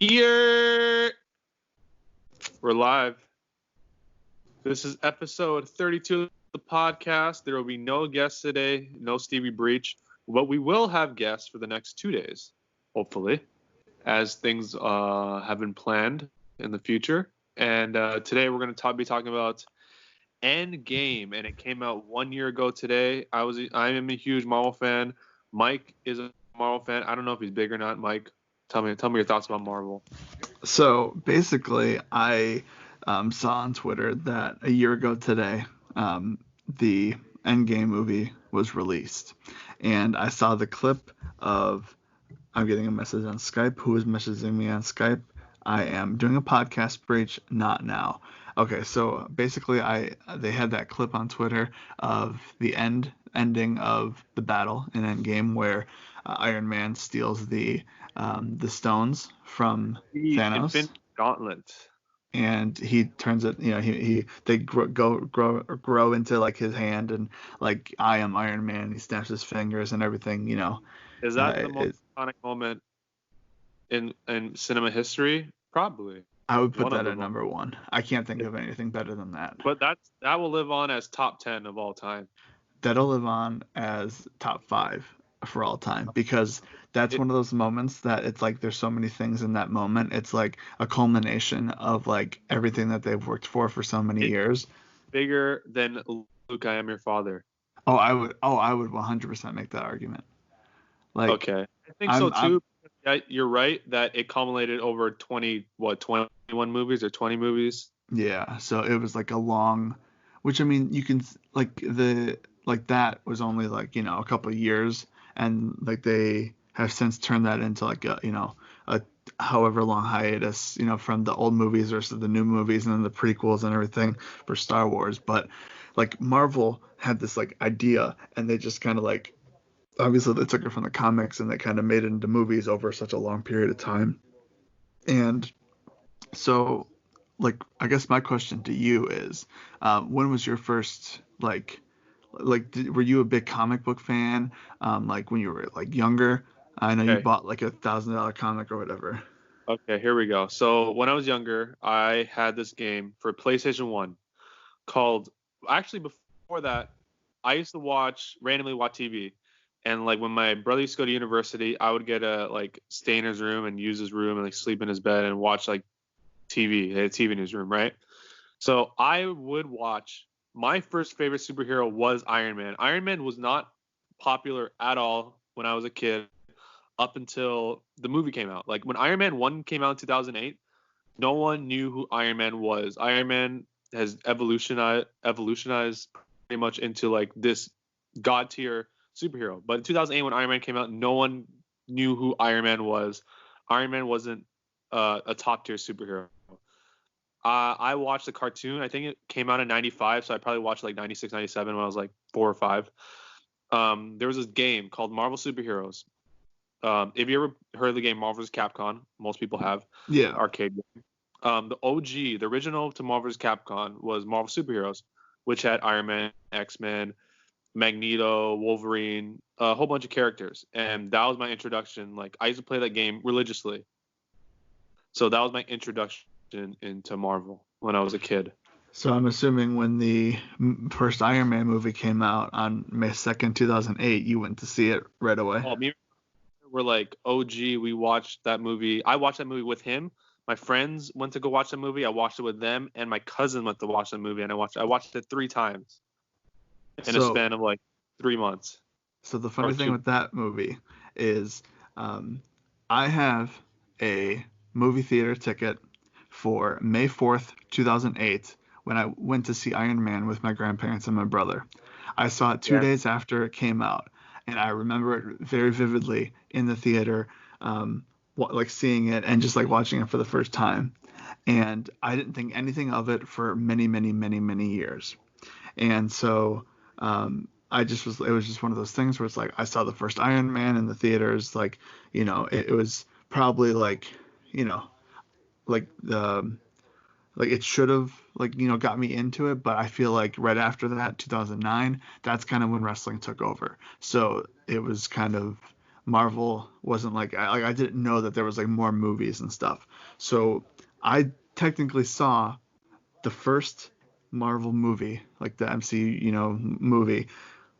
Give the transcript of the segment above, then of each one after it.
Here, we're live. This is episode 32 of the podcast. There will be no guests today, no Stevie Breach, but we will have guests for the next 2 days, hopefully, as things have been planned in the future. And today we're going to be talking about Endgame, and it came out 1 year ago today. I am a huge Marvel fan. Mike is a Marvel fan. I don't know if he's big or not. Mike, tell me your thoughts about Marvel. So basically, I saw on Twitter that a year ago today, the Endgame movie was released, and I saw the clip of I'm getting a message on Skype. Who is messaging me on Skype? I am doing a podcast breach, not now. Okay, so basically, they had that clip on Twitter of the ending of the battle in Endgame where Iron Man steals the stones from Thanos. Infinity Gauntlet. And he turns it, they grow into like his hand, and like I am Iron Man. He snaps his fingers and everything, Is that the most iconic moment in cinema history? Probably. I would put that at number one. I can't think of anything better than that. But that will live on as top 10 of all time. That'll live on as top 5 for all time, because that's one of those moments that it's like there's so many things in that moment. It's like a culmination of like everything that they've worked for so many years. Bigger than Luke, I Am Your Father. I would 100% make that argument. Like, okay, I think so too. Yeah, you're right that it culminated over 21 movies or 20 movies. Yeah, so it was like a long, which I mean, you can that was only like, a couple of years, and like they have since turned that into like a however long hiatus, from the old movies versus the new movies and then the prequels and everything for Star Wars. But like Marvel had this like idea, and they just kind of like, obviously they took it from the comics and they kind of made it into movies over such a long period of time. And so, like, I guess my question to you is, when was your first were you a big comic book fan? Like when you were like younger? I know you bought like $1,000 comic or whatever. Okay, here we go. So when I was younger, I had this game for PlayStation 1 called, actually before that, I used to randomly watch TV. And like when my brother used to go to university, I would stay in his room and use his room and like sleep in his bed and watch like TV. They had TV in his room, right? So I would watch. My first favorite superhero was Iron Man. Iron Man was not popular at all when I was a kid up until the movie came out. Like when Iron Man 1 came out in 2008, no one knew who Iron Man was. Iron Man has evolutionized pretty much into like this god tier superhero. But in 2008 when Iron Man came out, no one knew who Iron Man was. Iron Man wasn't a top tier superhero. I watched the cartoon. I think it came out in 95, so I probably watched like 96, 97 when I was like 4 or 5. There was this game called Marvel Superheroes. If you ever heard of the game Marvel vs. Capcom, most people have. Yeah. Arcade game. The OG, the original to Marvel vs. Capcom was Marvel Superheroes, which had Iron Man, X-Men, Magneto, Wolverine, a whole bunch of characters. And that was my introduction. Like I used to play that game religiously. So that was my introduction into Marvel when I was a kid. So I'm assuming when the first Iron Man movie came out on May 2nd, 2008, you went to see it right away. Oh, we're like, OG, we watched that movie. I watched that movie with him. My friends went to go watch the movie. I watched it with them, and my cousin went to watch the movie, and I watched it 3 times in a span of like 3 months. So the funny thing with that movie is, I have a movie theater ticket for May 4th, 2008, when I went to see Iron Man with my grandparents and my brother. I saw it 2 days after it came out, and I remember it very vividly in the theater, like seeing it and just like watching it for the first time. And I didn't think anything of it for many, many, many, many years. And so it was just one of those things where it's like I saw the first Iron Man in the theaters, like, it was probably like, like it should have got me into it, but I feel like right after that, 2009, that's kind of when wrestling took over. So it was kind of Marvel wasn't like I didn't know that there was like more movies and stuff. So I technically saw the first Marvel movie, like the MCU, movie.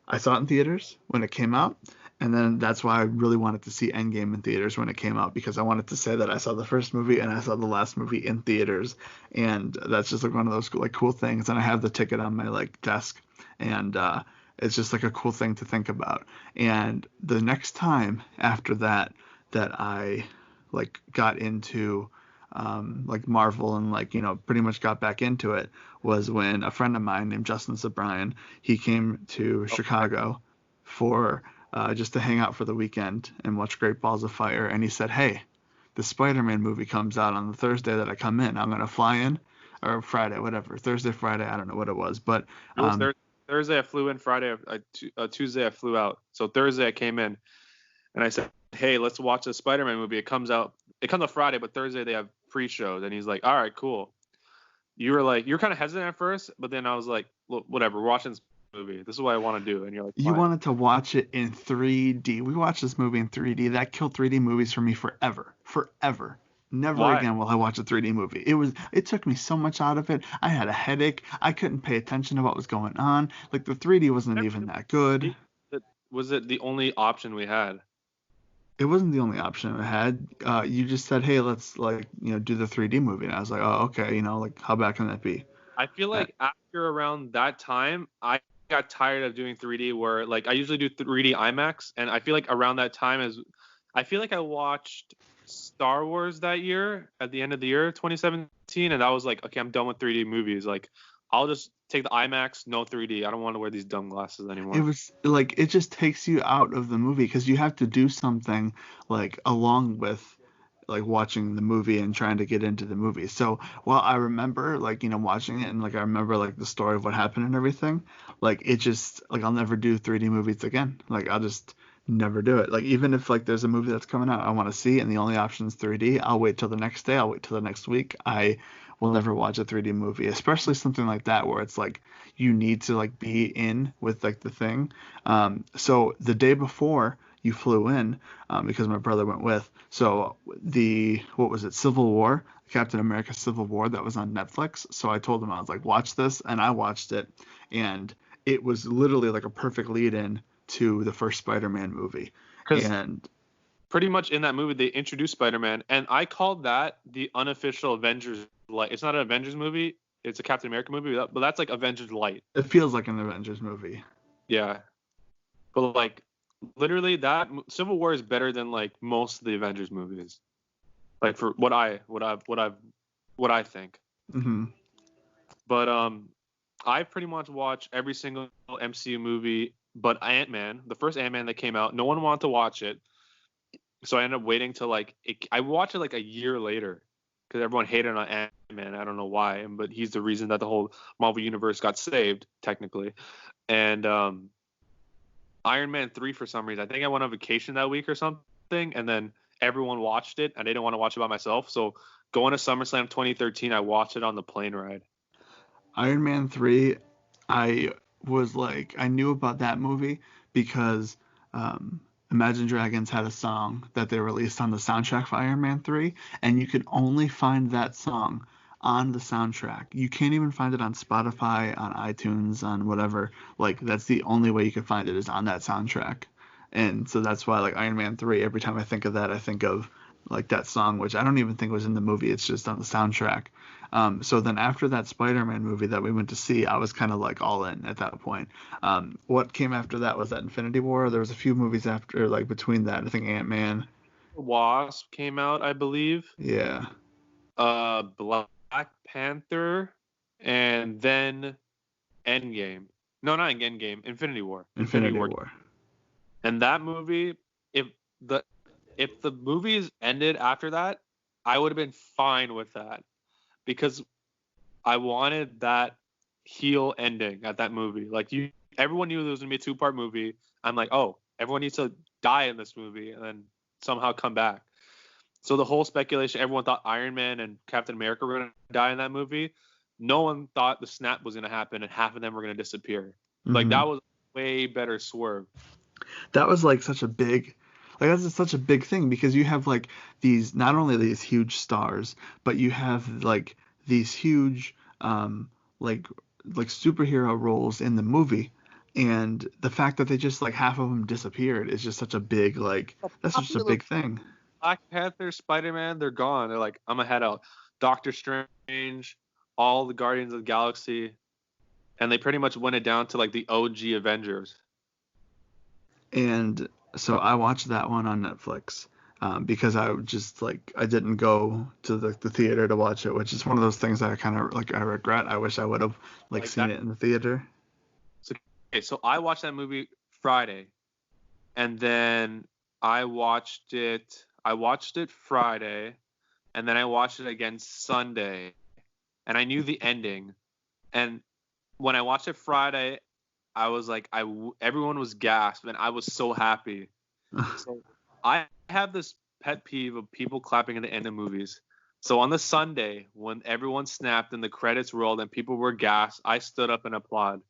I saw it in theaters when it came out, and then that's why I really wanted to see Endgame in theaters when it came out, because I wanted to say that I saw the first movie and I saw the last movie in theaters, and that's just like one of those like cool things. And I have the ticket on my like desk, and it's just like a cool thing to think about. And the next time after that that I like got into like Marvel and like pretty much got back into it was when a friend of mine named Justin Sabrian, he came to Chicago for just to hang out for the weekend and watch Great Balls of Fire, and he said, "Hey, the Spider-Man movie comes out on the Thursday that I come in. I'm gonna fly in, or Friday, whatever, Thursday, Friday, I don't know what it was, but It was Thursday I flew in, Friday Tuesday I flew out. So Thursday I came in and I said, "Hey, let's watch the Spider-Man movie. It comes out Friday, but Thursday they have pre-shows." And he's like, "All right, cool." You're kind of hesitant at first, but then I was like, "Look, whatever, we're watching this movie. This is what I want to do." And you're like, you "Fine." wanted to watch it in 3D. We watched this movie in 3D. That killed 3D movies for me forever, forever. Never Why? again will I watch a 3D movie. It took me so much out of it. I had a headache. I couldn't pay attention to what was going on. Like the 3D wasn't even that good. Was it the only option we had? It wasn't the only option I had. You just said, "Hey, let's like do the 3D movie," and I was like, "Oh, okay. Like how bad can that be?" I feel Uh, like after around that time, I got tired of doing 3D where like I usually do 3D IMAX, and I feel like around that time I feel like I watched Star Wars that year at the end of the year 2017, and I was like, okay, I'm done with 3D movies. Like I'll just take the IMAX, no 3D. I don't want to wear these dumb glasses it anymore. was like it just takes you out of the movie because you have to do something like along with like watching the movie and trying to get into the movie. So while I remember like watching it and like I remember like the story of what happened and everything, like it just like I'll never do 3D movies again. Like I'll just never do it. Like even if like there's a movie that's coming out I want to see and the only option is 3D, I'll wait till the next day. I'll wait till the next week. I will never watch a 3D movie, especially something like that where it's like you need to like be in with like the thing. So the day before you flew in, because my brother went with. So the what was it, Civil War, Captain America Civil War that was on Netflix. So I told him I was like, watch this, and I watched it, and it was literally like a perfect lead-in to the first Spider-Man movie. Because And pretty much in that movie they introduced Spider-Man, and I called that the unofficial Avengers Light. It's not an Avengers movie; it's a Captain America movie, but that's like Avengers Light. it feels like an Avengers movie. Yeah, but like literally that Civil War is better than like most of the Avengers movies. Like for what I think. Hmm. But I pretty much watch every single MCU movie but Ant-Man, the first Ant-Man that came out. No one wanted to watch it. So I ended up waiting till I watched it like a year later because everyone hated on Ant-Man. I don't know why, but he's the reason that the whole Marvel universe got saved technically. And Iron Man 3 for some reason. I think I went on vacation that week or something, and then everyone watched it, and I didn't want to watch it by myself. So going to SummerSlam 2013, I watched it on the plane ride. Iron Man 3, I was like, I knew about that movie because Imagine Dragons had a song that they released on the soundtrack for Iron Man 3, and you could only find that song on the soundtrack. You can't even find it on Spotify, on iTunes, on whatever. Like, that's the only way you can find it is on that soundtrack. And so that's why, like, Iron Man 3, every time I think of that, I think of like that song, which I don't even think was in the movie. It's just on the soundtrack. So then after that Spider-Man movie that we went to see, I was kind of like all in at that point. What came after that was that Infinity War. There was a few movies after, like between that. I think Ant-Man. Wasp came out, I believe. Yeah, Black Panther, and then Endgame. No, not Endgame. Infinity War. Infinity Infinity War. War. And that movie, if the if the movies ended after that, I would have been fine with that because I wanted that heel ending at that movie. Like everyone knew there was gonna be a two-part movie. I'm like, oh, everyone needs to die in this movie and then somehow come back. So the whole speculation, everyone thought Iron Man and Captain America were gonna die in that movie. No one thought the snap was gonna happen and half of them were gonna disappear. Like Hmm. that was a way better swerve. That was like such a big Like that's just such a big thing because you have like these not only these huge stars, but you have like these huge like superhero roles in the movie. And the fact that they just like half of them disappeared is just such a big like The that's just a popular big thing. Black Panther, Spider-Man, they're gone. They're like, I'm gonna head out. Doctor Strange, all the Guardians of the Galaxy, and they pretty much went it down to like the OG Avengers. And so I watched that one on Netflix because I just like I didn't go to the theater to watch it, which is one of those things that I kind of like I regret. I wish I would have like Like seen that. it in the theater. So, okay, so I watched that movie Friday, and then I watched it. I watched it Friday, and then I watched it again Sunday, and I knew the ending. And when I watched it Friday, I was like, everyone was gasped, and I was so happy. So I have this pet peeve of people clapping at the end of movies. So on the Sunday, when everyone snapped and the credits rolled and people were gasped, I stood up and applaud.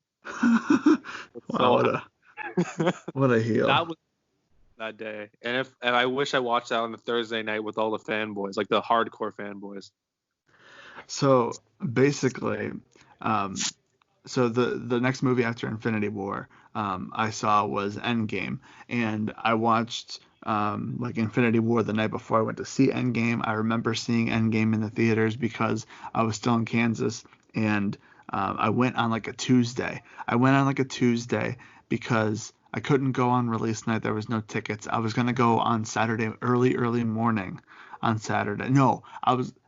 Wow, So what a heel. that was that day. And I wish I watched that on the Thursday night with all the fanboys, like the hardcore fanboys. So basically, um, so the next movie after Infinity War I saw was Endgame, and I watched like Infinity War the night before I went to see Endgame. I remember seeing Endgame in the theaters because I was still in Kansas, and I went on like a Tuesday. I went on like a Tuesday because I couldn't go on release night. There was no tickets. I was gonna go on Saturday, early morning on Saturday. No,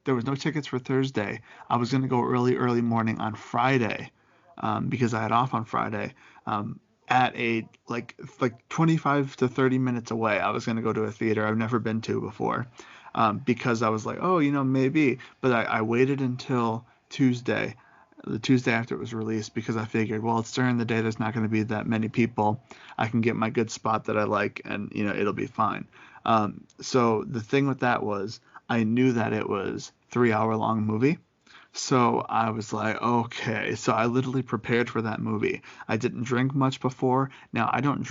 there was no tickets for Thursday. I was gonna go early morning on Friday because I had off on Friday. At a like 25 to 30 minutes away, I was gonna go to a theater I've never been to before, because I was like, oh, maybe. But I waited until Tuesday, the Tuesday after it was released, because I figured, well, it's during the day, there's not going to be that many people. I can get my good spot that I like, and it'll be fine. So the thing with that was, I knew that it was 3 hour long movie. So I was like, okay. So I literally prepared for that movie. I didn't drink much before. Now I don't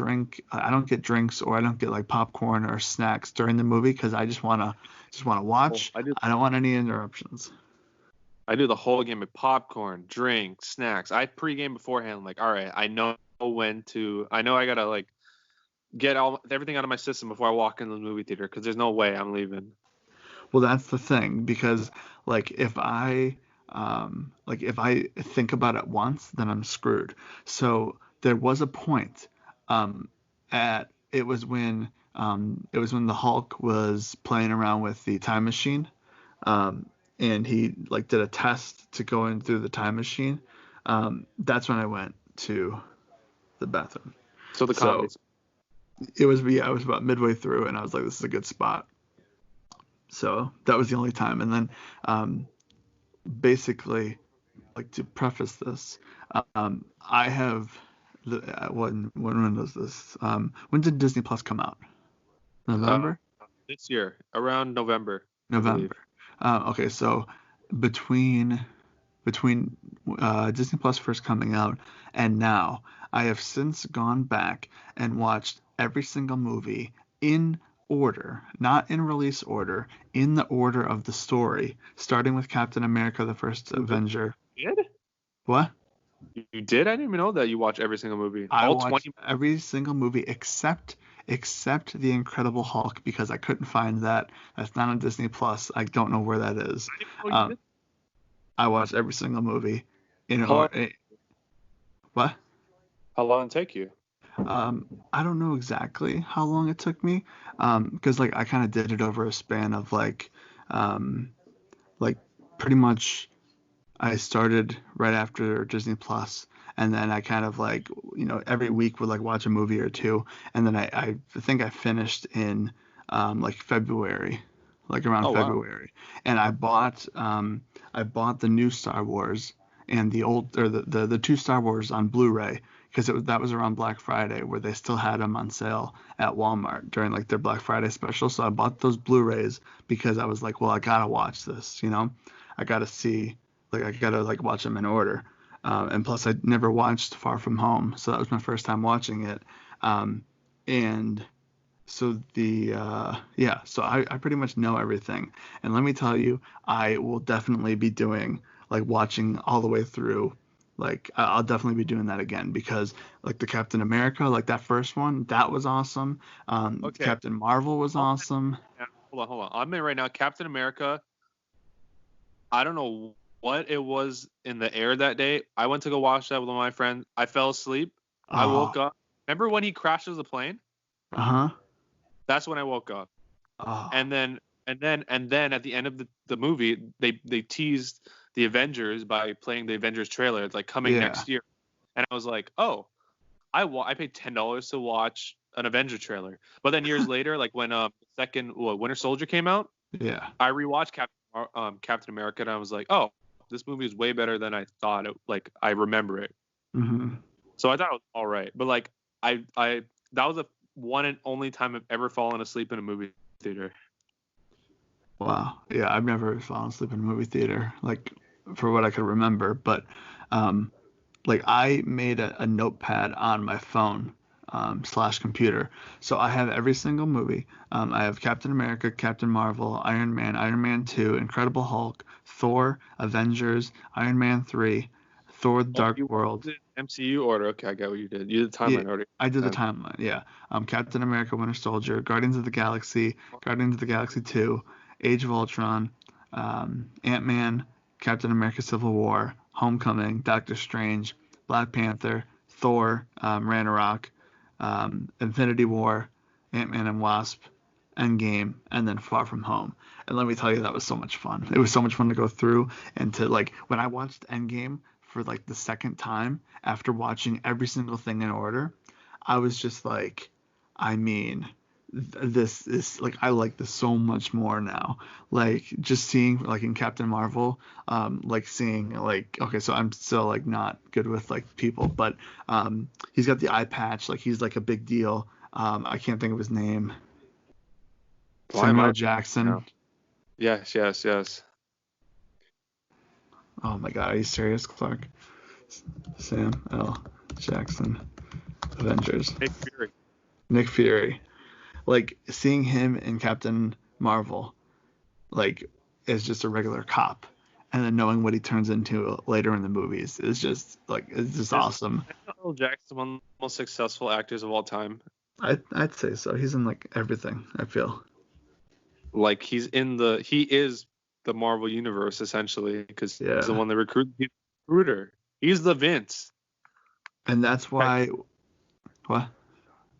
get drinks, or I don't get like popcorn or snacks during the movie because I just wanna Oh, watch. I do I don't want any interruptions. I do the whole game with popcorn, drinks, snacks. I pregame beforehand, like, all right, I know I know I gotta like get all everything out of my system before I walk into the movie theater because there's no way I'm leaving. Well, that's the thing because like if I think about it once, then I'm screwed. So there was a point at it was when the Hulk was playing around with the time machine, and he like did a test to go in through the time machine. That's when I went to the bathroom. So the comedy. So it was yeah, I was about midway through, and I was like, this is a good spot. So that was the only time. And then basically, like to preface this, I have when does this? When did Disney Plus come out? Uh, November? this year, around November, I believe. November. Okay, so between between Disney Plus first coming out and now, I have since gone back and watched every single movie in order, not in release order, in the order of the story, starting with Captain America: The First Avenger. You did? What? You did? I didn't even know that you watch every single movie. I All watched 20. every single movie except The Incredible Hulk because I couldn't find that. That's not on Disney Plus. I don't know where that is. I didn't even know you Um, did. I watched every single movie in How long, order. What? how long did it take you? I don't know exactly how long it took me, because like I kind of did it over a span of um, like pretty much I started right after Disney Plus, and then I kind of like every week would like watch a movie or two, and then I think I finished in like February, like around Oh wow. February, and I bought the new Star Wars and the old or the two Star Wars on Blu-ray because that was around Black Friday where they still had them on sale at Walmart during like their Black Friday special. So I bought those Blu-rays because I was like, well, I gotta watch this, I gotta see, like I gotta like watch them in order. And plus, I'd never watched Far From Home, so that was my first time watching it. And So so I pretty much know everything. And let me tell you, I will definitely be doing like watching all the way through. Like I'll definitely be doing that again because like the Captain America, like that first one, that was awesome. Okay. Captain Marvel was I'll awesome. hold on. I'm in right now. Captain America. I don't know what it was in the air that day. I went to go watch that with my friend. I fell asleep. I Oh, woke up. Remember when he crashes the plane? uh-huh. That's when I woke up. Oh, And then at the end of the movie, they teased the Avengers by playing the Avengers trailer. It's like coming yeah. next year. And I was like, oh, I paid $10 to watch an Avenger trailer. But then years later, like when Winter Soldier came out, Yeah. I rewatched Captain America, and I was like, oh, this movie is way better than I thought it. Like I remember it, Hmm. so I thought it was all right. But like I that was the one and only time I've ever fallen asleep in a movie theater. Wow. Yeah, I've never fallen asleep in a movie theater, like for what I could remember, but um like I made a notepad on my phone slash computer. So I have every single movie. I have Captain America, Captain Marvel, Iron Man, Iron Man 2, Incredible Hulk, Thor, Avengers, Iron Man 3, Thor: The Oh, Dark you World. did MCU order. Okay, I get what you did. You did the Yeah, timeline order. I did the And timeline. Yeah. Captain America, Winter Soldier, Guardians of the Galaxy, Guardians of the Galaxy 2, Age of Ultron, Ant-Man, Captain America: Civil War, Homecoming, Doctor Strange, Black Panther, Thor, Ragnarok, Infinity War, Ant-Man and Wasp, Endgame, and then Far From Home. And let me tell you, that was so much fun. It was so much fun to go through and to like when I watched Endgame for like the second time after watching every single thing in order, I was just like, I mean, this is like I like this so much more now. Like just seeing like in Captain Marvel, like seeing like okay, so I'm still like not good with like people, but he's got the eye patch, like he's like a big deal. I can't think of his name. why am Samuel I Jackson. now? Yes, yes, yes. Oh my God, are you serious, Clark? Sam L. Jackson. Avengers. Nick Fury. Nick Fury. Like seeing him in Captain Marvel, like as just a regular cop, and then knowing what he turns into later in the movies is just like it's just Is awesome. Samuel L. Jackson one of the most successful actors of all time? I'd say so. He's in like everything. I feel. Like he is the Marvel universe essentially because he's the Yeah, one that he's the recruiter. He's the Vince. and that's why. What?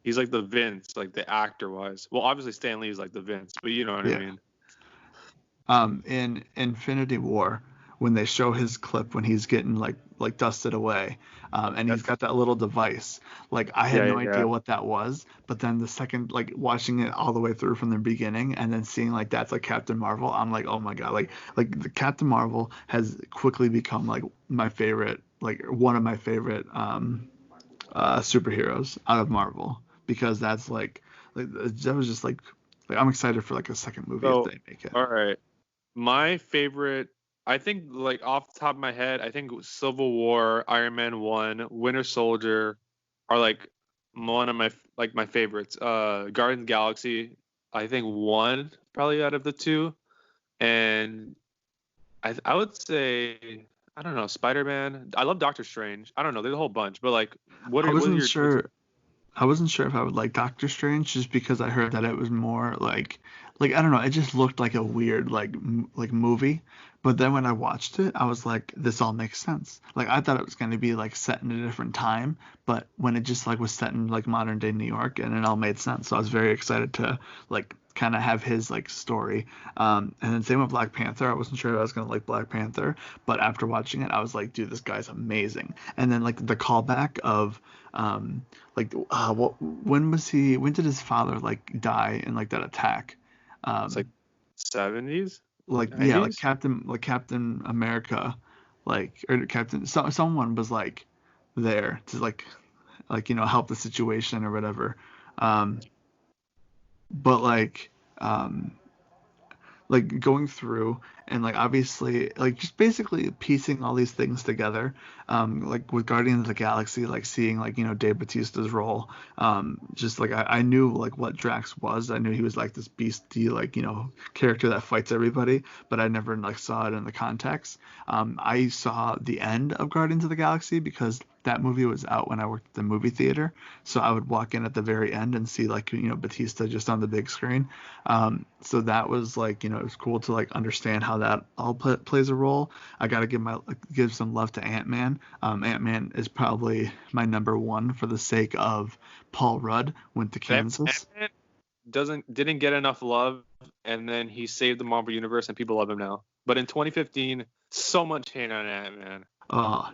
He's like the Vince, like the actor wise. Well, obviously Stan Lee is like the Vince, but you know what I Yeah. mean. In Infinity War, when they show his clip when he's getting like dusted away, and he's That's got that little device. Like I had yeah, no yeah, yeah. idea what that was, but then the second like watching it all the way through from the beginning and then seeing like that's like Captain Marvel, I'm like, oh my God, like the Captain Marvel has quickly become like my favorite, like one of my favorite superheroes out of Marvel because that's like that was just like I'm excited for like a second movie if So, they make it. all right, my favorite. I think like off the top of my head, I think Civil War, Iron Man 1, Winter Soldier are like one of my favorites. Guardians of the Galaxy, I think one probably out of the two, and I would say I don't know Spider-Man. I love Doctor Strange. I don't know. There's a whole bunch, but like, I what are wasn't your what's sure. I wasn't sure if I would like Doctor Strange just because I heard that it was more like I don't know, it just looked like a weird like movie. But then when I watched it, I was like, this all makes sense. Like I thought it was going to be like set in a different time, but when it just like was set in like modern day New York and it all made sense. So I was very excited to like kind of have his like story. And then same with Black Panther. I wasn't sure if I was going to like Black Panther, but after watching it, I was like, dude, this guy's amazing. And then like the callback of like what when did his father like die in like that attack like um 70s, like yeah '90s? like Captain America like or Captain someone was like there to like help the situation or whatever um but um like going through and like obviously like just basically piecing all these things together, like with Guardians of the Galaxy, like seeing like Dave Bautista's role, just like I knew like what Drax was. I knew he was like this beastie like character that fights everybody, but I never like saw it in the context. I saw the end of Guardians of the Galaxy because that movie was out when I worked at the movie theater, so I would walk in at the very end and see like Batista just on the big screen. So that was like it was cool to like understand how that all plays a role. I gotta give some love to Ant-Man. Ant-Man is probably my number one for the sake of Paul Rudd went to Kansas. Ant-Man didn't get enough love, and then he saved the Marvel universe, and people love him now. But in 2015, so much hate on Ant-Man.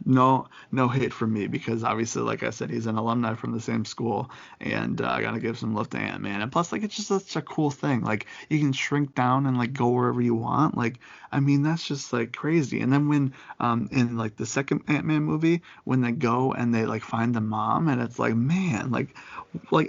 No, no hate from me because obviously, like I said, he's an alumni from the same school, and I gotta give some love to Ant-Man. And plus, like, it's just such a cool thing. Like, you can shrink down and like go wherever you want. Like, I mean, that's just like crazy. And then when, in like the second Ant-Man movie, when they go and they like find the mom, and it's like, man, like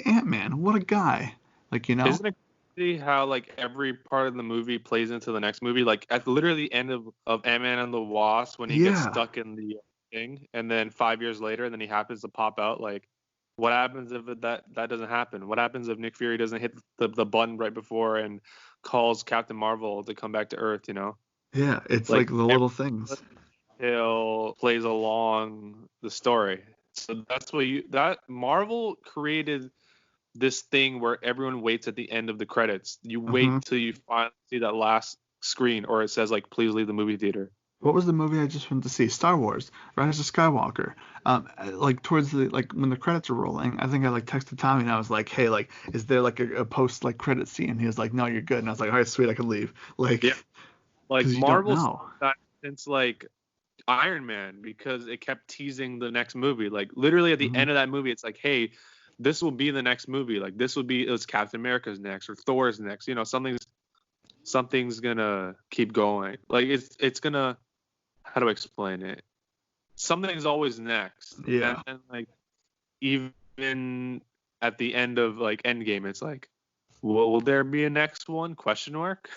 Ant-Man, what a guy. Like, Isn't it crazy how like every part of the movie plays into the next movie? Like at literally the end of Ant-Man and the Wasp, when he gets Yeah, stuck in the thing, and then 5 years later, and then he happens to pop out. Like, what happens if that doesn't happen? What happens if Nick Fury doesn't hit the button right before and calls Captain Marvel to come back to Earth? yeah, it's like Like the little things. Hill plays along the story. So that Marvel created this thing where everyone waits at the end of the credits. You Hmm. wait till you finally see that last screen, or it says like, "Please leave the movie theater." What was the movie I just went to see? Star Wars, Rise of Skywalker. Like towards the like when the credits are rolling, I think I like texted Tommy and I was like, "Hey, like, is there like a post like credit scene?" He was like, "No, you're good." And I was like, "All right, sweet, I can leave." Yeah, Like, like because you don't Marvel's know. that since like Iron Man, because it kept teasing the next movie. Like literally at the Hmm. end of that movie, it's like, "Hey, this will be the next movie. Like this will be it was Captain America's next or Thor's next. Something's gonna keep going. Like it's gonna how do I explain it? Something's always next. And Yeah. then like even at the end of like Endgame, it's like, will there be a next one? Question mark.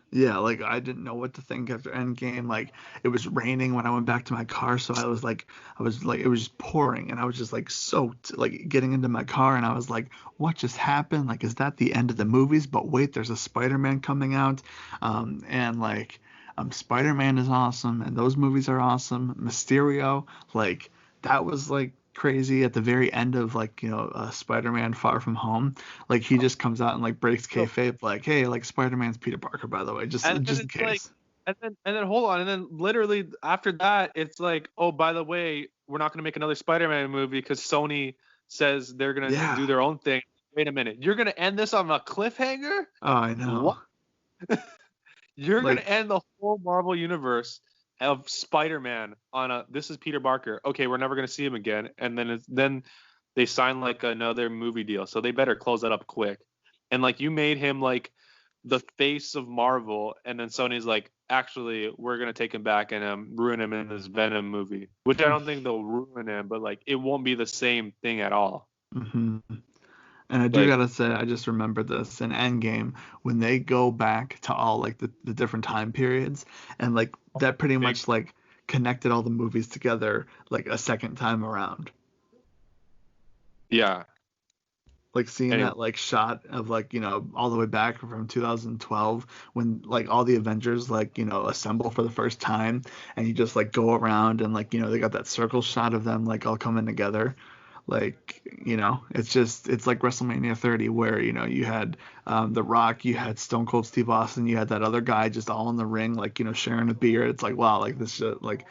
Yeah, like I didn't know what to think after Endgame. Like it was raining when I went back to my car, so I was like, it was just pouring, and I was just like soaked, like getting into my car, and I was like, what just happened? Like, is that the end of the movies? But wait, there's a Spider-Man coming out, and like, Spider-Man is awesome, and those movies are awesome. Mysterio, like that was like crazy at the very end of like Spider-Man Far From Home. Like he just comes out and like breaks So, kayfabe, like, hey, like Spider-Man's Peter Parker, by the way, and then just in it's like, case. and then hold on, and then literally after that, it's like, oh, by the way, we're not gonna make another Spider-Man movie because Sony says they're gonna Yeah. do their own thing. Wait a minute, you're gonna end this on a cliffhanger? Oh, I know. What? You're gonna Like, end the whole Marvel universe of Spider-Man on a this is Peter Parker. Okay, we're never gonna see him again, and then they sign like another movie deal, so they better close that up quick. And like you made him like the face of Marvel, and then Sony's like, actually, we're gonna take him back and ruin him in this Venom movie, which I don't think they'll ruin him, but like it won't be the same thing at all. hmm. And I do Like, gotta say, I just remembered this in Endgame when they go back to all like the different time periods, and like that pretty big, much like connected all the movies together like a second time around. yeah. Like seeing Anyway, that like shot of like all the way back from 2012 when like all the Avengers like assemble for the first time, and you just like go around and like they got that circle shot of them like all coming together. Like it's just it's like WrestleMania 30 where you had The Rock, you had Stone Cold Steve Austin, you had that other guy just all in the ring like sharing a beer. It's like, wow, like this shit, like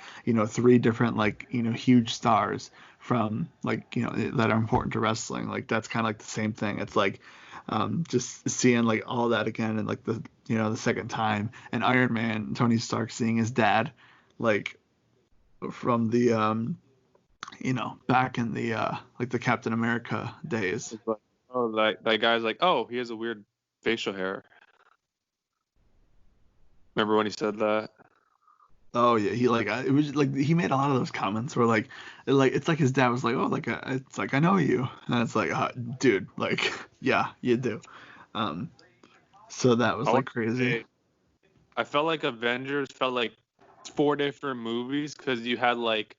three different like huge stars from like that are important to wrestling. Like that's kind of like the same thing. It's like just seeing like all that again and like the the second time, and Iron Man, Tony Stark seeing his dad like from the back in the like the Captain America days. it's like, oh, that guy's like, oh, he has a weird facial hair. Remember when he said that? Oh yeah, he like it was like he made a lot of those comments where like it's like his dad was like, oh, like it's like I know you, and it's like dude, like yeah, you do. um so that I was like want to crazy. say I felt like Avengers felt like 4 different movies because you had like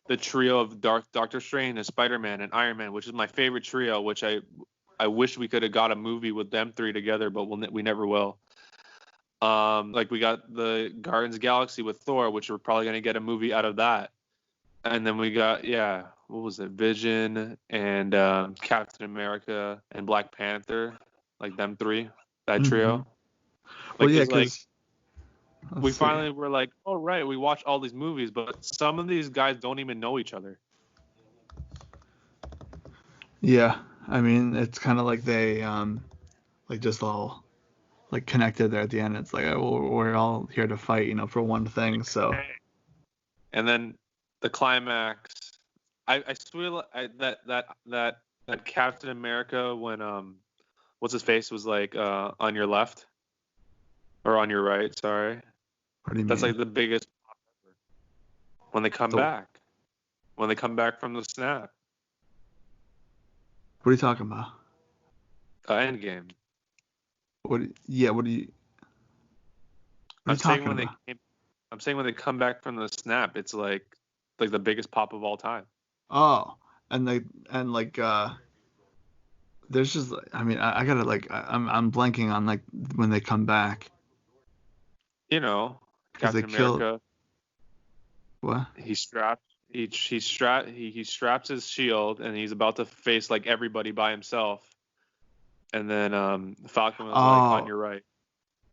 the trio of Doctor Strange and Spider-Man and Iron Man, which is my favorite trio. Which I wish we could have got a movie with them three together, but we never will. Like we got the Guardians of the Galaxy with Thor, which we're probably gonna get a movie out of that. And then we got what was it? Vision and Captain America and Black Panther, like them three, that trio. Mm-hmm. Well, Like yeah, it's like because we finally were like, oh right, we watch all these movies, but some of these guys don't even know each other. yeah, I mean, it's kind of like they like just all like connected there at the end. It's like, oh, well, we're all here to fight, for one thing. So And then the climax, I swear that Captain America when what's his face was like on your left or on your right, sorry. what do you That's mean? like the biggest pop ever. When they come back. When they come back from the snap. What are you talking about? Endgame. Yeah, what are you talking about? I'm saying when they come back from the snap, it's like the biggest pop of all time. Oh, and like there's just, I mean, I gotta like, I'm blanking on like when they come back because they Captain kill America. what? He straps his shield and he's about to face like everybody by himself. And then Falcon was like on your right.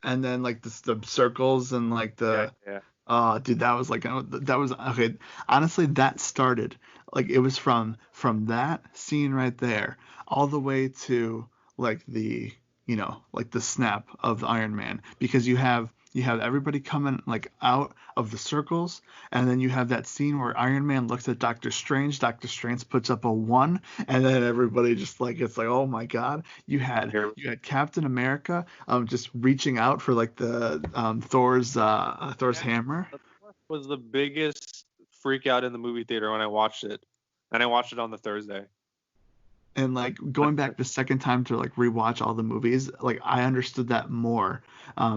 And then like the circles and like the Yeah. dude, that was okay. Honestly, that started like it was from that scene right there all the way to like the like the snap of Iron Man, because you have everybody coming like out of the circles, and then you have that scene where Iron Man looks at Doctor Strange. Doctor Strange puts up a 1, and then everybody just like, it's like, oh my God. You had Captain America just reaching out for like the Thor's hammer. Was the biggest freak out in the movie theater when I watched it, and I watched it on the Thursday. And like going back the second time to like rewatch all the movies, like I understood that more,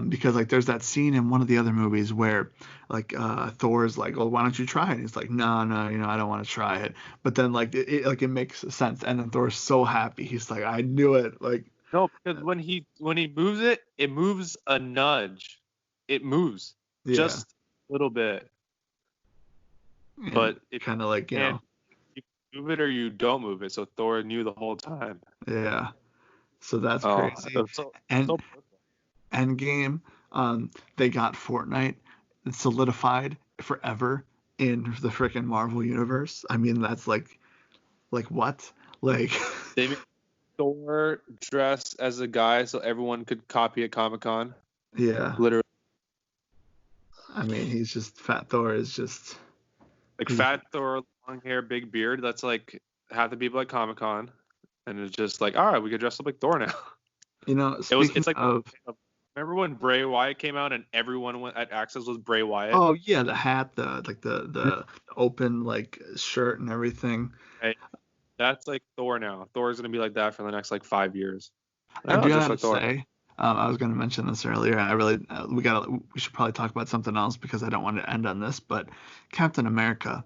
because like there's that scene in one of the other movies where like Thor's like, oh, why don't you try it? And he's like, no, I don't want to try it. But then like it makes sense, and then Thor's so happy. He's like, I knew it. Like no, because when he moves it, it moves a nudge. It moves just a little bit, but it kind of like you move it or you don't move it. So Thor knew the whole time. Yeah. So that's crazy. And Endgame, they got Fortnite solidified forever in the freaking Marvel universe. I mean, that's like what? Like they made Thor dress as a guy so everyone could copy at Comic-Con. Yeah. Literally. I mean, he's just Fat Thor is just like Fat Thor, long hair, big beard. That's like half the people at Comic-Con, and it's just like, all right, we could dress up like Thor now. It's like remember when Bray Wyatt came out and everyone went at Access was Bray Wyatt? Oh yeah, the hat, the open like shirt and everything. Hey, that's like Thor now. Thor's gonna be like that for the next like 5 years. I do gotta say, I was gonna mention this earlier. I really we should probably talk about something else because I don't want to end on this. But Captain America,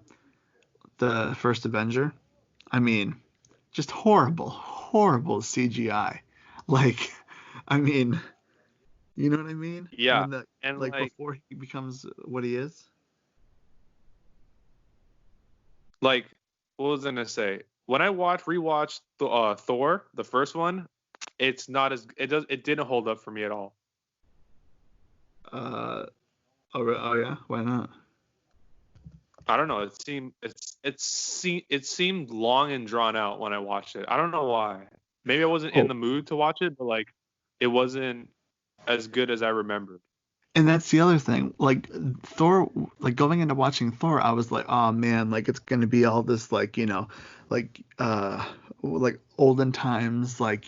the first Avenger, I mean, just horrible CGI. Like, I mean, you know what I mean? Yeah. And like before he becomes what he is. Like, what was I gonna say? When I rewatched Thor, the first one, it's not as it didn't hold up for me at all. Oh yeah, why not? I don't know. It seemed long and drawn out when I watched it. I don't know why. Maybe I wasn't in the mood to watch it, but like it wasn't as good as I remembered. And that's the other thing. Like Thor, like going into watching Thor, I was like, oh man, like it's gonna be all this like like olden times, like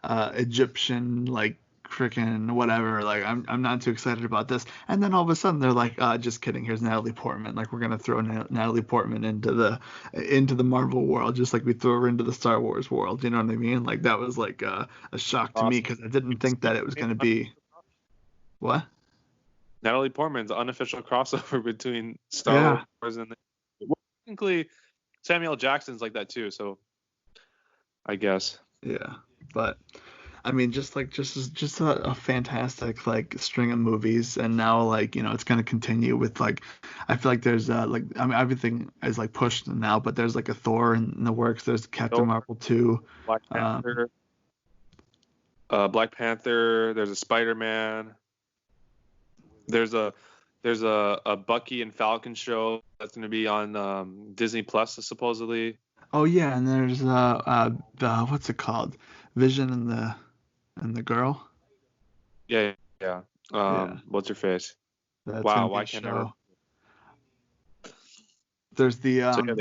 Egyptian, like freaking whatever. Like I'm not too excited about this. And then all of a sudden they're like, just kidding. Here's Natalie Portman. Like we're gonna throw Natalie Portman into the Marvel world, just like we threw her into the Star Wars world. You know what I mean? Like that was like a shock to me because I didn't think that it was gonna be. What? Natalie Portman's unofficial crossover between Star Yeah. Wars and well, technically Samuel Jackson's like that too. So I guess. Yeah. But I mean, just a fantastic like string of movies, and now like it's gonna continue with like I feel like there's like I mean everything is like pushed now, but there's like a Thor in the works. There's Captain Thor, Marvel 2. Black Um, Panther. Black Panther. There's a Spider-Man. There's a Bucky and Falcon show that's gonna be on Disney Plus supposedly. oh yeah, and there's what's it called? Vision and the girl. Yeah, yeah. Yeah, What's her face? that's gonna Wow, be a why can't I remember? show. There's the So yeah,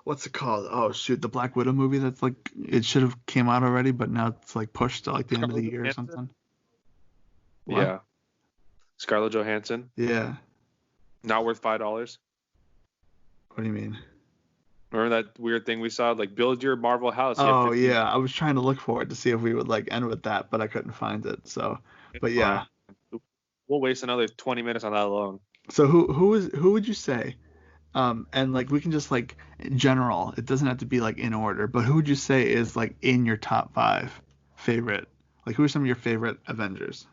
what's it called? Oh shoot, the Black Widow movie that's like it should have came out already, but now it's like pushed to like the end of the Scarlett year or Johansson. something. What? Yeah, Scarlett Johansson. Yeah. Not worth $5. What do you mean? Remember that weird thing we saw? Like, build your Marvel house. You have Oh 15. yeah, I was trying to look for it to see if we would like end with that, but I couldn't find it. So, It's but fine. yeah. We'll waste another 20 minutes on that alone. So who would you say? And like we can just like in general, it doesn't have to be like in order, but who would you say is like in your top 5 favorite? Like who are some of your favorite Avengers?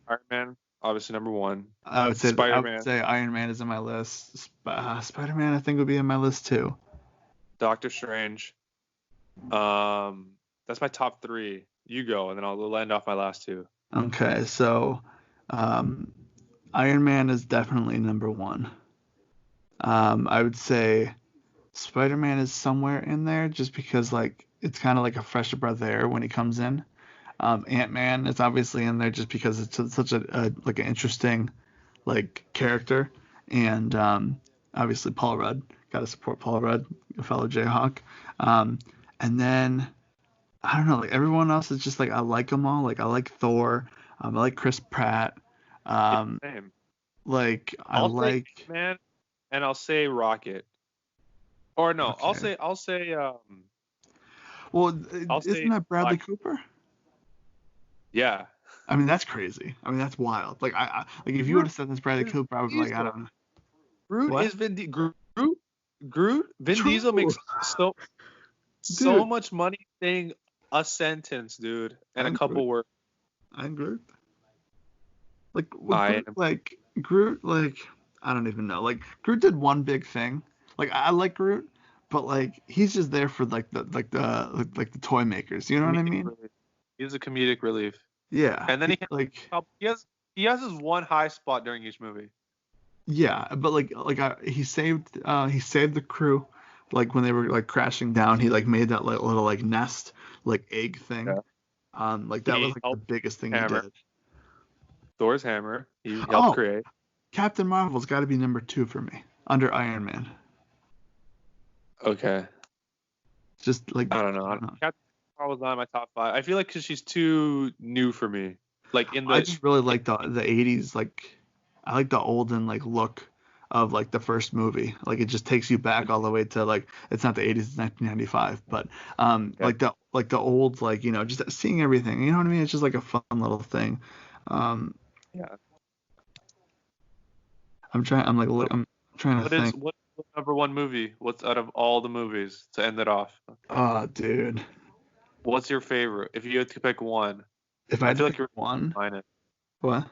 Iron Man, obviously number one. I would Spider-Man, say Iron Man is in my list. Spider-Man I think would be in my list too. Doctor Strange. That's my top 3. You go, and then I'll land off my last 2. Okay, so um, Iron Man is definitely number 1. I would say Spider-Man is somewhere in there just because like it's kind of like a fresh breath of air when he comes in. Ant-Man is obviously in there just because it's such a like an interesting like character, and obviously Paul Rudd. Got to support Paul Rudd, a fellow Jayhawk. Um, and then I don't know, like everyone else is just like I like them all. Like I like Thor. I like Chris Pratt. Yeah, Um, same. like I I'll say like. Man, and I'll say Rocket. Or no, Okay. Well, I'll isn't say that Bradley Black. Cooper? Yeah. I mean, that's crazy. I mean, that's wild. Like like if you would Groot have said this Bradley is Cooper, I would be like, I Diesel. don't know. Groot What? is Groot. Vin Diesel True. makes so Dude, much money saying a sentence, dude, and a I'm Groot. couple words. I'm Groot. Like what I Groot am. like Groot like I don't even know. Like Groot did one big thing. Like I like Groot, but like he's just there for like the toy makers. You know what I Comedic mean? relief. He's a comedic relief, Yeah. and then Like he has his one high spot during each movie. yeah, but he saved the crew. Like when they were like crashing down, he like made that like little like nest like egg thing. Yeah. Like that was He like the helped biggest thing he Hammer, did. Thor's hammer. He helped Oh, create. Captain Marvel's got to be number 2 for me, under Iron Man. Okay. Just like I don't I know. don't know. Captain Marvel's not in my top 5. I feel like because she's too new for me. Like in I the just really like the 80s like I like the olden like look of like the first movie. Like it just takes you back all the way to like it's not the 80s, it's 1995, but yeah. like the old like just seeing everything. You know what I mean? It's just like a fun little thing. Um, Yeah. So I'm trying to think. what's the number one movie? What's out of all the movies to end it off? Oh, dude. What's your favorite? If you had to pick one, If I I had to feel pick like you're one, mine is. what?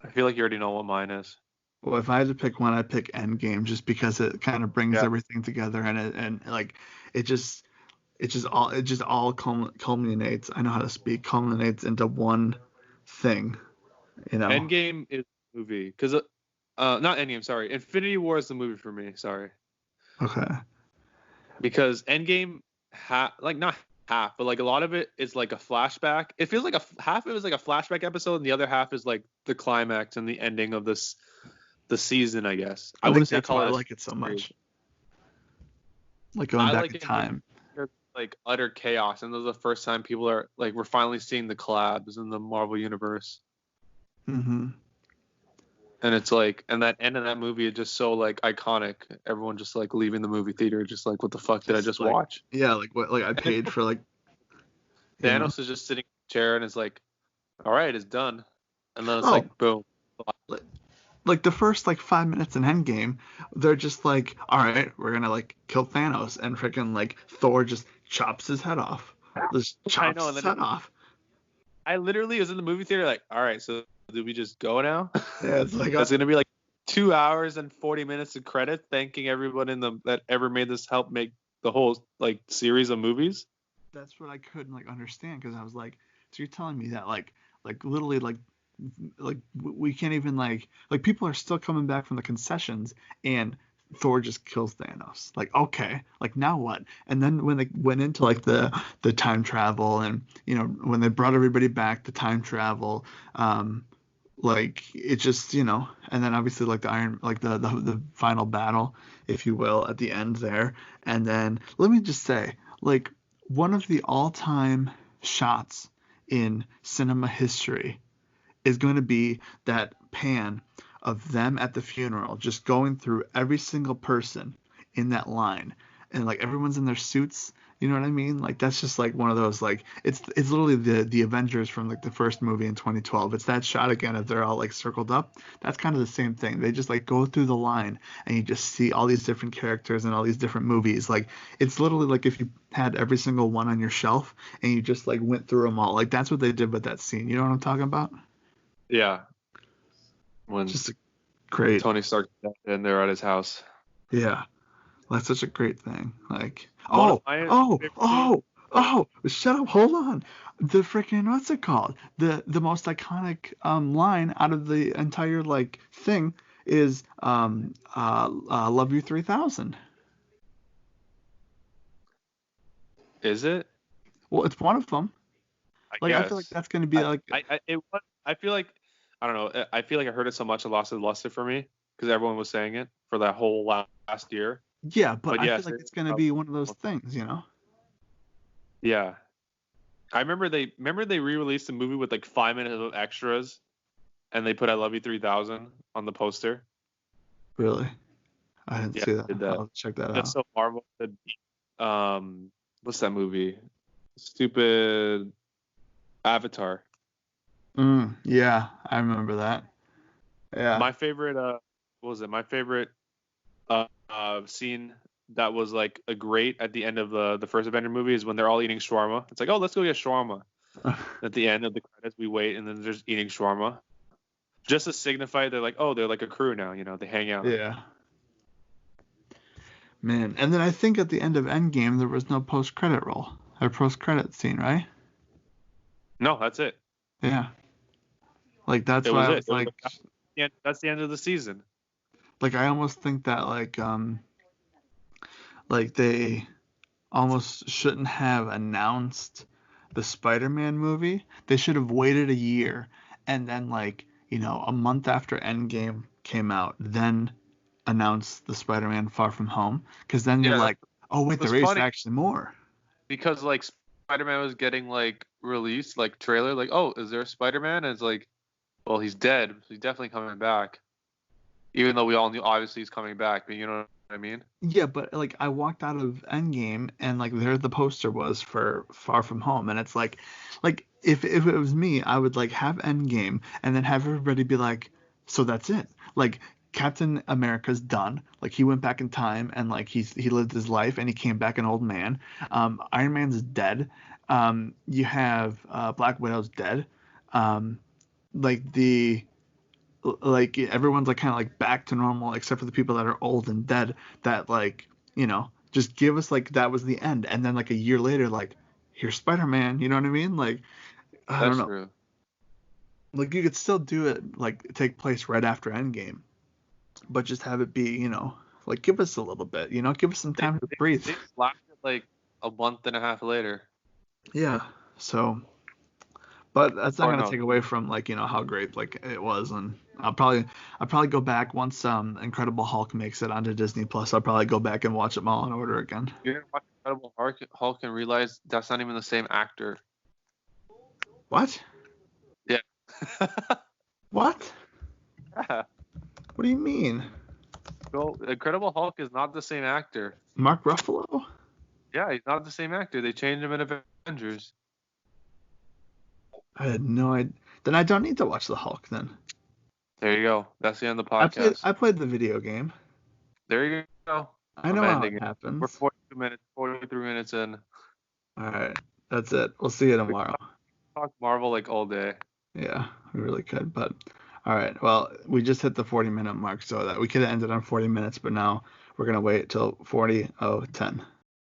I feel like you already know what mine is. Well, if I had to pick one, I'd pick Endgame just because it kind of brings Yeah. everything together and like it just it just all culminates. I know how to speak. Culminates into one thing, you know. Endgame is the movie because not Endgame. Sorry, Infinity War is the movie for me. Sorry, Okay. because Endgame like not half, but like a lot of it is like a flashback. It feels like half of it is like a flashback episode, and the other half is like the climax and the ending of the season. I guess I I think wouldn't say that's why call I it a like it so series. much. Like going I back like in Endgame time. because it's like utter chaos, and this is the first time people are like we're finally seeing the collabs in the Marvel universe. Hmm. And it's like, and that end of that movie is just so like iconic. Everyone just like leaving the movie theater, just like, what the fuck did I Just just like watch? yeah, like what like I And paid for like Thanos is just sitting in a chair and is like, all right, it's done. And then it's oh like, boom. like the first like 5 minutes in Endgame, they're just like, all right, we're gonna like kill Thanos, and freaking like Thor just chops his head off, just I chops know, and his then head off. I literally was in the movie theater like, all right, so do we just go now? Yeah, it's like It's gonna be like 2 hours and 40 minutes of credit, thanking everyone in the that ever made this help make the whole like series of movies. that's what I couldn't like understand because I was like, so you're telling me that like literally like we can't even like people are still coming back from the concessions and Thor just kills Thanos. Like, okay, like now what? And then when they went into like the time travel and when they brought everybody back, the time travel, like it just and then obviously like the iron like the final battle, if you will, at the end there. And then let me just say, like, one of the all-time shots in cinema history is going to be that pan of them at the funeral, just going through every single person in that line, and like everyone's in their suits. You know what I mean? Like that's just like one of those like it's literally the Avengers from like the first movie in 2012. It's that shot again if they're all like circled up. That's kind of the same thing. They just like go through the line and you just see all these different characters and all these different movies. Like it's literally like if you had every single one on your shelf and you just like went through them all. Like that's what they did with that scene. You know what I'm talking about? Yeah, when Just a great, Tony Stark and they're at his house. yeah. That's such a great thing. Like, One of oh, my oh, favorite scenes. oh, oh, shut up, hold on. The freaking what's it called? The most iconic line out of the entire like thing is Love You 3000. Is it? Well, it's one of them. I Like, I feel like guess. that's gonna be like, It was. I feel like I don't know. I feel like I heard it so much it lost its luster for me because everyone was saying it for that whole last year. yeah, but But I feel yes, like it's gonna be one of those things, you know? yeah. I remember they re-released the movie with like 5 minutes of extras, and they put "I Love You 3000" on the poster. Really, I didn't Yeah, see that. they did that. I'll check that Just out. so Marvel could, what's that movie? Stupid Avatar. Yeah, I remember that. Yeah. My favorite, what was it? My favorite scene that was like a great at the end of the first Avenger movie is when they're all eating shawarma. It's like, oh, let's go get shawarma. At the end of the credits, we wait, and then they're just eating shawarma, just to signify they're like, oh, they're like a crew now. They hang out. Yeah. Man, and then I think at the end of Endgame there was no post-credit roll or post-credit scene, right? No, that's it. Yeah. Like that's It why was I it. was It was like, like, yeah, that's the end of the season. like I almost think that like they almost shouldn't have announced the Spider-Man movie. They should have waited a year and then like, a month after Endgame came out, then announce the Spider-Man Far From Home, because then you're Yeah, like, oh wait, it was there is funny actually more. because like Spider-Man was getting like released, like trailer, like, oh, is there a Spider-Man? And it's like, well, he's dead. So he's definitely coming back. Even though we all knew obviously he's coming back, but you know what I mean? Yeah, but like I walked out of Endgame and like there the poster was for Far From Home, and it's like if it was me, I would like have Endgame and then have everybody be like, so that's it. Like Captain America's done. Like he went back in time and like he lived his life and he came back an old man. Iron Man's dead. You have Black Widow's dead. Um, like the like everyone's like kind of like back to normal except for the people that are old and dead that like just give us like that was the end, and then like a year later like here's Spider-Man, you know what I mean? Like I don't That's know, true. like you could still do it like take place right after Endgame, but just have it be like give us a little bit, give us some They, time to they, breathe. they slapped it like a month and a half later. Yeah, so but that's not Or gonna no. take away from like how great like it was, and I'll probably go back once Incredible Hulk makes it onto Disney Plus. I'll probably go back and watch them all in order again. You're gonna watch Incredible Hulk and realize that's not even the same actor. What? Yeah. What? Yeah. What do you mean? Well, Incredible Hulk is not the same actor. Mark Ruffalo? Yeah, he's not the same actor. They changed him in Avengers. I had no idea. Then I don't need to watch the Hulk then. There you go. That's the end of the I played podcast. I played the video game. There you go. I I'm know how ending it it. We're happens. 43 minutes in. All right, that's it. We'll see you We tomorrow. talked Marvel like all day. Yeah, we really could, but all right. Well, we just hit the 40-minute mark, so that we could have ended on 40 minutes, but now we're gonna wait till 40:10.